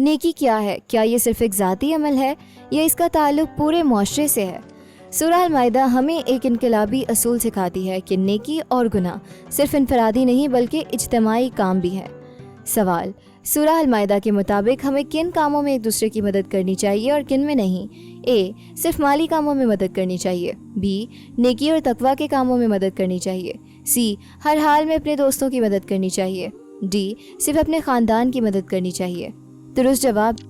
نیکی کیا ہے؟ کیا یہ صرف ایک ذاتی عمل ہے یا اس کا تعلق پورے معاشرے سے ہے؟ سورہ المائدہ ہمیں ایک انقلابی اصول سکھاتی ہے کہ نیکی اور گناہ صرف انفرادی نہیں بلکہ اجتماعی کام بھی ہے۔ سوال: سورہ المائدہ کے مطابق ہمیں کن کاموں میں ایک دوسرے کی مدد کرنی چاہیے اور کن میں نہیں؟ اے، صرف مالی کاموں میں مدد کرنی چاہیے۔ بی، نیکی اور تقویٰ کے کاموں میں مدد کرنی چاہیے۔ سی، ہر حال میں اپنے دوستوں کی مدد کرنی چاہیے۔ ڈی، صرف اپنے خاندان کی مدد کرنی چاہیے۔ درست جواب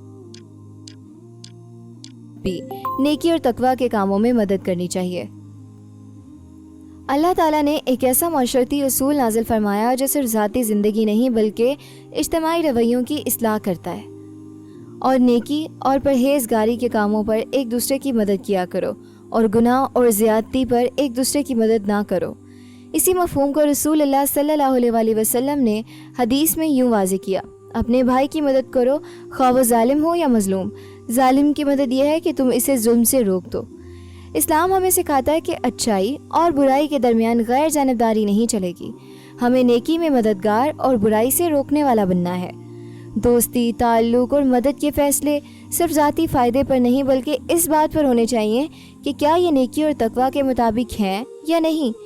بی، نیکی اور تقویٰ کے کاموں میں مدد کرنی چاہیے۔ اللہ تعالیٰ نے ایک ایسا معاشرتی اصول نازل فرمایا جو صرف ذاتی زندگی نہیں بلکہ اجتماعی رویوں کی اصلاح کرتا ہے، اور نیکی اور پرہیزگاری کے کاموں پر ایک دوسرے کی مدد کیا کرو اور گناہ اور زیادتی پر ایک دوسرے کی مدد نہ کرو۔ اسی مفہوم کو رسول اللہ صلی اللہ علیہ وسلم نے حدیث میں یوں واضح کیا: اپنے بھائی کی مدد کرو خواہ وہ ظالم ہو یا مظلوم۔ ظالم کی مدد یہ ہے کہ تم اسے ظلم سے روک دو۔ اسلام ہمیں سکھاتا ہے کہ اچھائی اور برائی کے درمیان غیر جانبداری نہیں چلے گی۔ ہمیں نیکی میں مددگار اور برائی سے روکنے والا بننا ہے۔ دوستی، تعلق اور مدد کے فیصلے صرف ذاتی فائدے پر نہیں بلکہ اس بات پر ہونے چاہیے کہ کیا یہ نیکی اور تقویٰ کے مطابق ہیں یا نہیں۔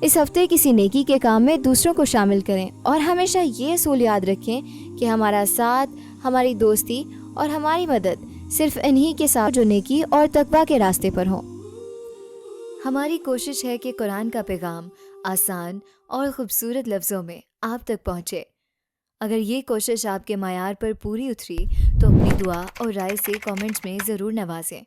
اس ہفتے کسی نیکی کے کام میں دوسروں کو شامل کریں اور ہمیشہ یہ اصول یاد رکھیں کہ ہمارا ساتھ، ہماری دوستی اور ہماری مدد صرف انہی کے ساتھ جو نیکی اور تقویٰ کے راستے پر ہوں۔ ہماری کوشش ہے کہ قرآن کا پیغام آسان اور خوبصورت لفظوں میں آپ تک پہنچے۔ اگر یہ کوشش آپ کے معیار پر پوری اتری تو اپنی دعا اور رائے سے کامنٹس میں ضرور نوازیں۔